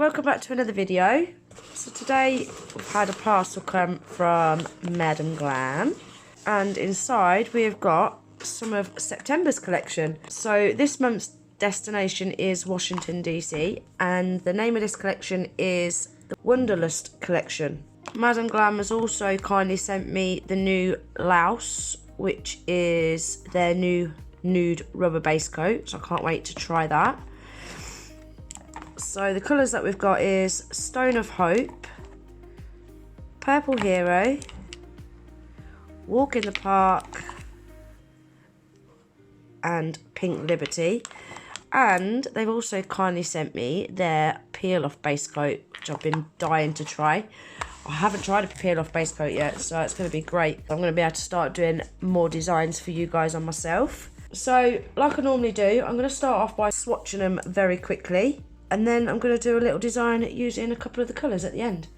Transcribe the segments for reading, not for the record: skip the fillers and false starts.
welcome back to another video. So today we've had a parcel come from Madam Glam, and inside we have got some of September's collection. So this month's destination is Washington DC, and the name of this collection is the Wanderlust collection. Madam Glam has also kindly sent me the new Laos, which is their new nude rubber base coat, so I can't wait to try that. So the colours that we've got is Stone of Hope, Purple Hero, Walk in the Park, and Pink Liberty. And they've also kindly sent me their peel off base coat, which I've been dying to try. I haven't tried a peel off base coat yet, so it's going to be great. I'm going to be able to start doing more designs for you guys on myself. So like I normally do, I'm going to start off by swatching them very quickly, and then I'm going to do a little design using a couple of the colours at the end.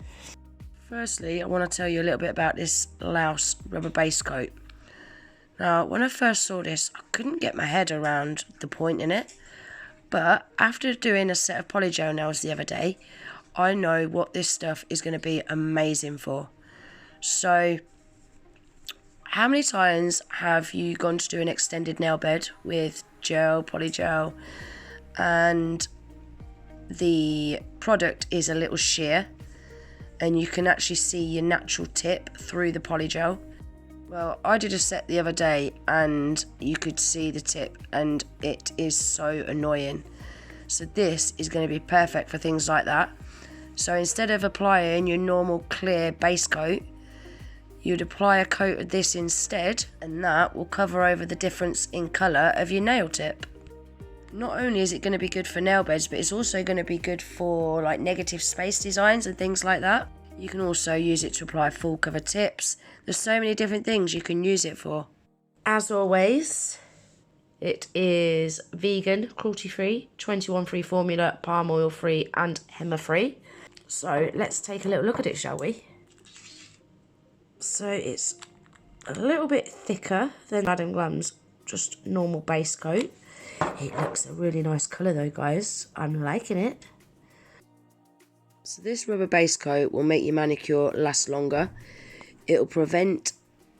Firstly, I want to tell you a little bit about this Laos rubber base coat. Now, when I first saw this, I couldn't get my head around the point in it. But after doing a set of polygel nails the other day, I know what this stuff is going to be amazing for. So, how many times have you gone to do an extended nail bed with gel, polygel, and the product is a little sheer and you can actually see your natural tip through the polygel? Well, I did a set the other day and you could see the tip, and it is so annoying. So this is going to be perfect for things like that. So instead of applying your normal clear base coat, you'd apply a coat of this instead, and that will cover over the difference in colour of your nail tip. Not only is it going to be good for nail beds, but it's also going to be good for like negative space designs and things like that. You can also use it to apply full cover tips. There's so many different things you can use it for. As always, it is vegan, cruelty free, 21 free formula, palm oil free and hema free. So let's take a little look at it, shall we? So it's a little bit thicker than Madam Glam's just normal base coat. It looks a really nice colour though, guys. I'm liking it. So this rubber base coat will make your manicure last longer. It'll prevent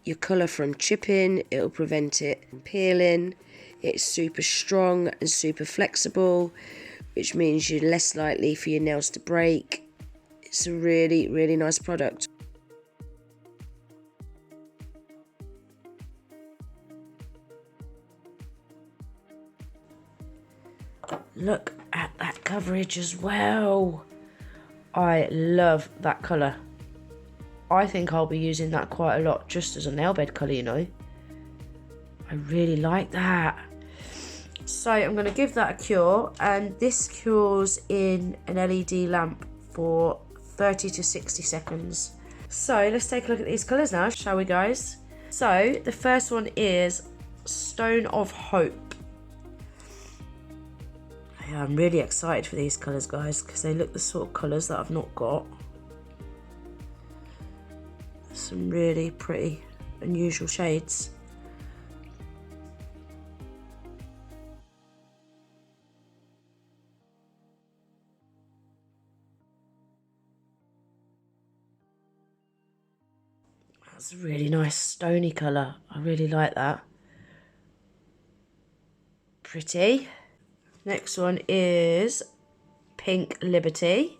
your colour from chipping. It'll prevent it from peeling. It's super strong and super flexible, which means you're less likely for your nails to break. It's a really, really nice product. Look at that coverage as well. I love that colour. I think I'll be using that quite a lot just as a nail bed colour, you know. I really like that. So I'm going to give that a cure, and this cures in an LED lamp for 30 to 60 seconds. So let's take a look at these colours now, shall we, guys? So the first one is Stone of Hope. Yeah, I'm really excited for these colours, guys, because they look the sort of colours that I've not got. Some really pretty, unusual shades. That's a really nice stony colour. I really like that. Pretty. Next one is Pink Liberty.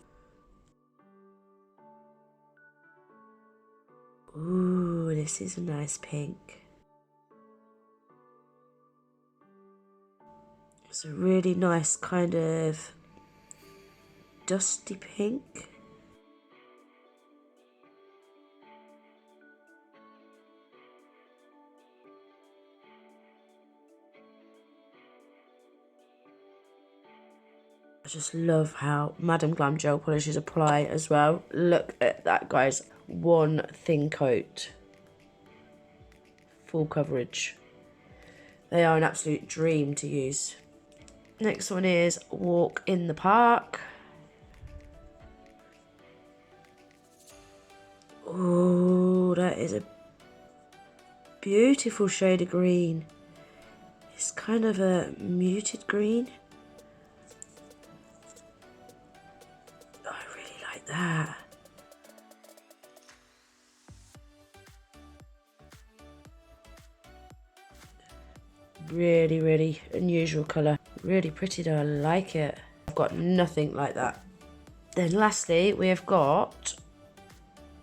Ooh, this is a nice pink. It's a really nice kind of dusty pink. I just love how Madam Glam gel polishes apply as well. Look at that, guys. One thin coat. Full coverage. They are an absolute dream to use. Next one is Walk in the Park. Oh, that is a beautiful shade of green. It's kind of a muted green. Really, really unusual colour. Really pretty though, I like it. I've got nothing like that. Then lastly, we have got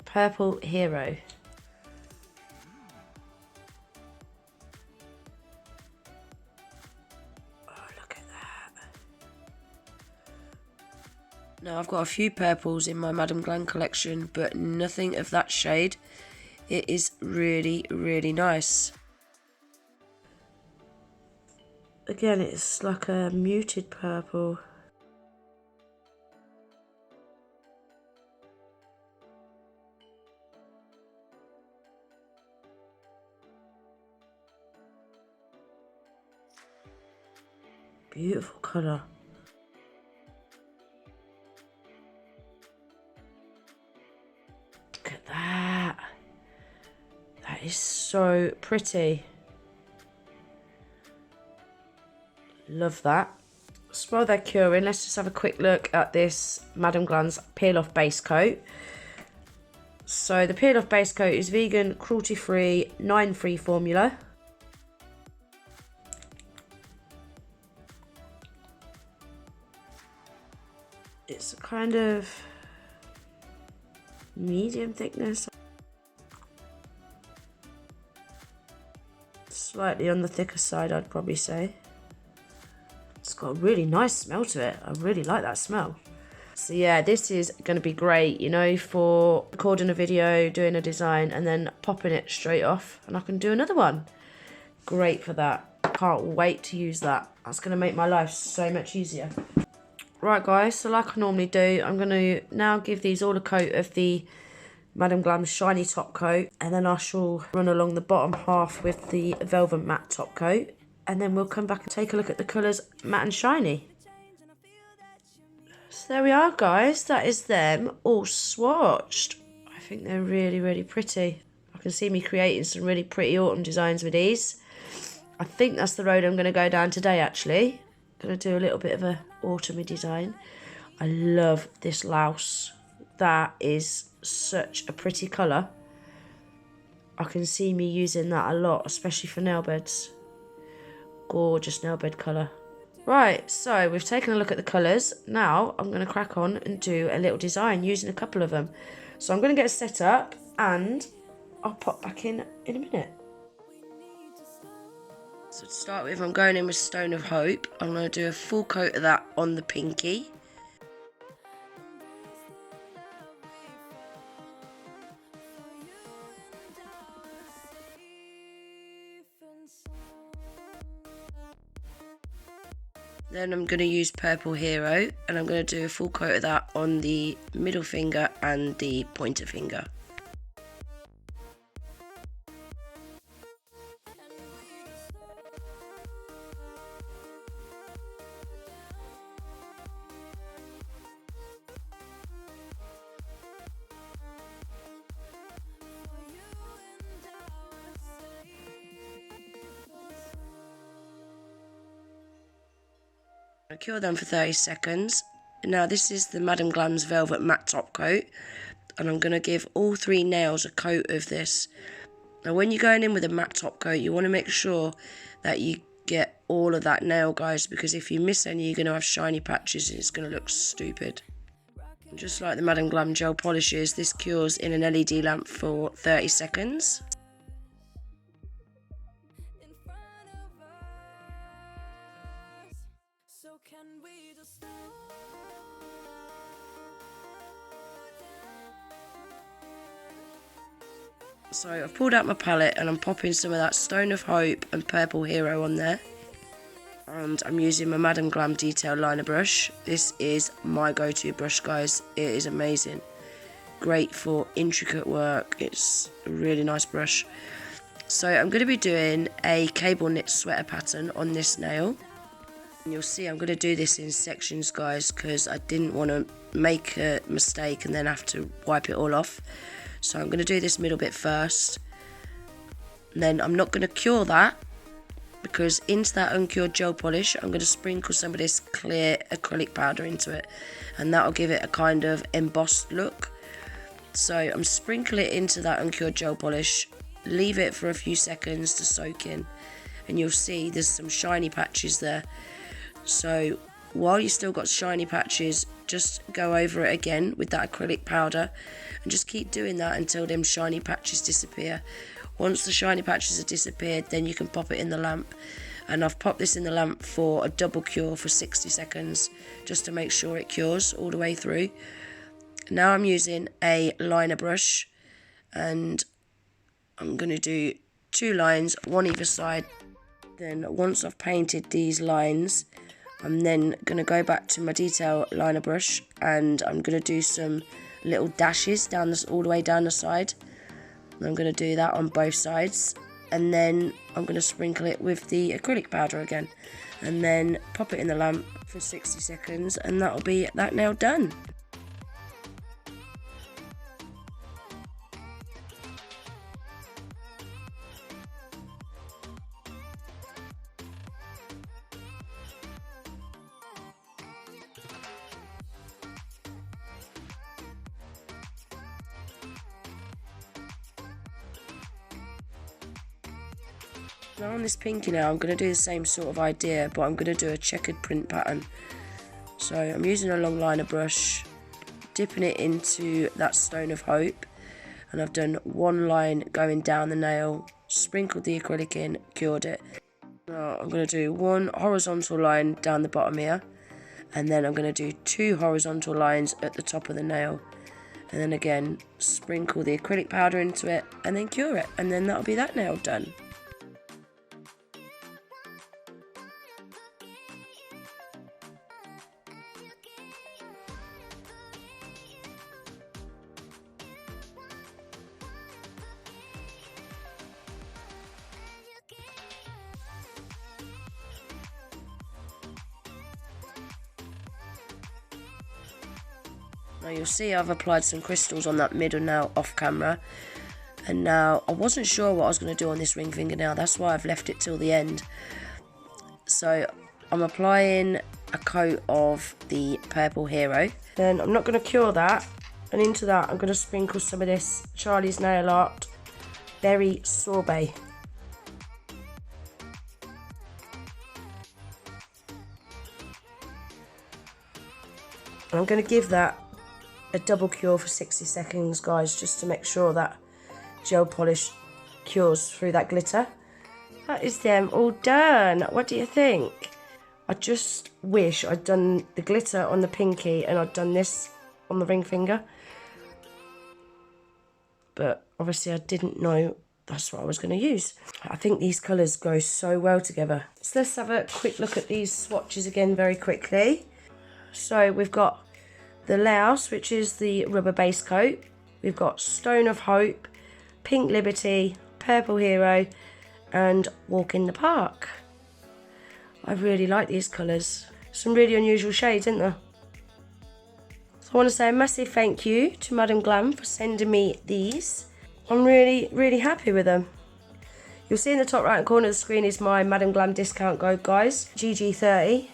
Purple Hero. Oh, look at that. Now, I've got a few purples in my Madam Glam collection, but nothing of that shade. It is really, really nice. Again, it's like a muted purple. Beautiful colour. Look at that. That is so pretty. Love that. While they're curing, let's just have a quick look at this Madam Glam's peel off base coat. So the peel off base coat is vegan, cruelty free, 9-free formula. It's a kind of medium thickness. Slightly on the thicker side, I'd probably say. It's got a really nice smell to it. I really like that smell. So yeah, this is going to be great, you know, for recording a video, doing a design, and then popping it straight off, and I can do another one. Great for that. Can't wait to use that. That's going to make my life so much easier. Right guys, so like I normally do, I'm going to now give these all a coat of the Madam Glam shiny top coat, and then I shall run along the bottom half with the velvet matte top coat, and then we'll come back and take a look at the colours matte and shiny. So there we are guys, that is them all swatched. I think they're really, really pretty. I can see me creating some really pretty autumn designs with these. I think that's the road I'm going to go down today actually. Going to do a little bit of a autumny design. I love this Laos. That is such a pretty colour. I can see me using that a lot, especially for nail beds. Gorgeous nail bed colour. Right, so we've taken a look at the colours. Now I'm going to crack on and do a little design using a couple of them. So I'm going to get set up and I'll pop back in a minute. So to start with, I'm going in with Stone of Hope. I'm going to do a full coat of that on the pinky. Then I'm going to use Purple Hero, and I'm going to do a full coat of that on the middle finger and the pointer finger. I cure them for 30 seconds. Now this is the Madam Glam's Velvet Matte Top Coat, and I'm going to give all 3 nails a coat of this. Now when you're going in with a matte top coat, you want to make sure that you get all of that nail guys, because if you miss any you're going to have shiny patches and it's going to look stupid. Just like the Madam Glam gel polishes, this cures in an LED lamp for 30 seconds. So I've pulled out my palette and I'm popping some of that Stone of Hope and Purple Hero on there. And I'm using my Madam Glam detail liner brush. This is my go-to brush guys, it is amazing. Great for intricate work, it's a really nice brush. So I'm going to be doing a cable knit sweater pattern on this nail. And you'll see I'm going to do this in sections guys, because I didn't want to make a mistake and then have to wipe it all off. So I'm going to do this middle bit first. And then I'm not going to cure that, because into that uncured gel polish I'm going to sprinkle some of this clear acrylic powder into it, and that'll give it a kind of embossed look. So I'm sprinkling it into that uncured gel polish, leave it for a few seconds to soak in, and you'll see there's some shiny patches there. So while you still got shiny patches, just go over it again with that acrylic powder and just keep doing that until them shiny patches disappear. Once the shiny patches have disappeared, then you can pop it in the lamp. And I've popped this in the lamp for a double cure for 60 seconds just to make sure it cures all the way through. Now I'm using a liner brush and I'm going to do 2 lines, one either side. Then once I've painted these lines, I'm then going to go back to my detail liner brush and I'm going to do some little dashes down this, all the way down the side. And I'm going to do that on both sides. And then I'm going to sprinkle it with the acrylic powder again. And then pop it in the lamp for 60 seconds and that'll be that nail done. Now on this pinky nail, I'm going to do the same sort of idea, but I'm going to do a checkered print pattern. So I'm using a long liner brush, dipping it into that stone of hope, and I've done 1 line going down the nail, sprinkled the acrylic in, cured it. Now I'm going to do 1 horizontal line down the bottom here, and then I'm going to do 2 horizontal lines at the top of the nail, and then again sprinkle the acrylic powder into it, and then cure it, and then that'll be that nail done. Now you'll see I've applied some crystals on that middle nail off camera, and now I wasn't sure what I was going to do on this ring fingernail, that's why I've left it till the end. So I'm applying a coat of the Purple Hero, then I'm not going to cure that, and into that I'm going to sprinkle some of this Charlie's Nail Art Berry Sorbet. And I'm going to give that a double cure for 60 seconds, guys, just to make sure that gel polish cures through that glitter. That is them all done. What do you think? I just wish I'd done the glitter on the pinky and I'd done this on the ring finger. But obviously I didn't know that's what I was going to use. I think these colours go so well together. So let's have a quick look at these swatches again very quickly. So we've got the Laos, which is the rubber base coat. We've got Stone of Hope, Pink Liberty, Purple Hero, and Walk in the Park. I really like these colours. Some really unusual shades, isn't there? So I want to say a massive thank you to Madam Glam for sending me these. I'm really happy with them. You'll see in the top right hand corner of the screen is my Madam Glam discount code, guys, GG30.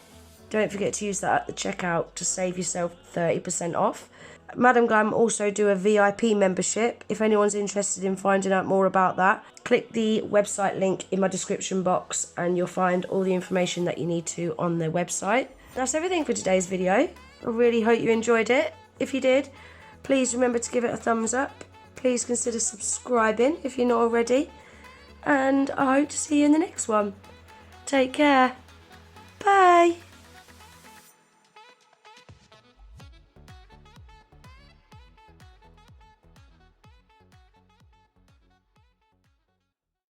Don't forget to use that at the checkout to save yourself 30% off. Madam Glam also do a VIP membership. If anyone's interested in finding out more about that, click the website link in my description box and you'll find all the information that you need to on their website. That's everything for today's video. I really hope you enjoyed it. If you did, please remember to give it a thumbs up. Please consider subscribing if you're not already. And I hope to see you in the next one. Take care. Bye.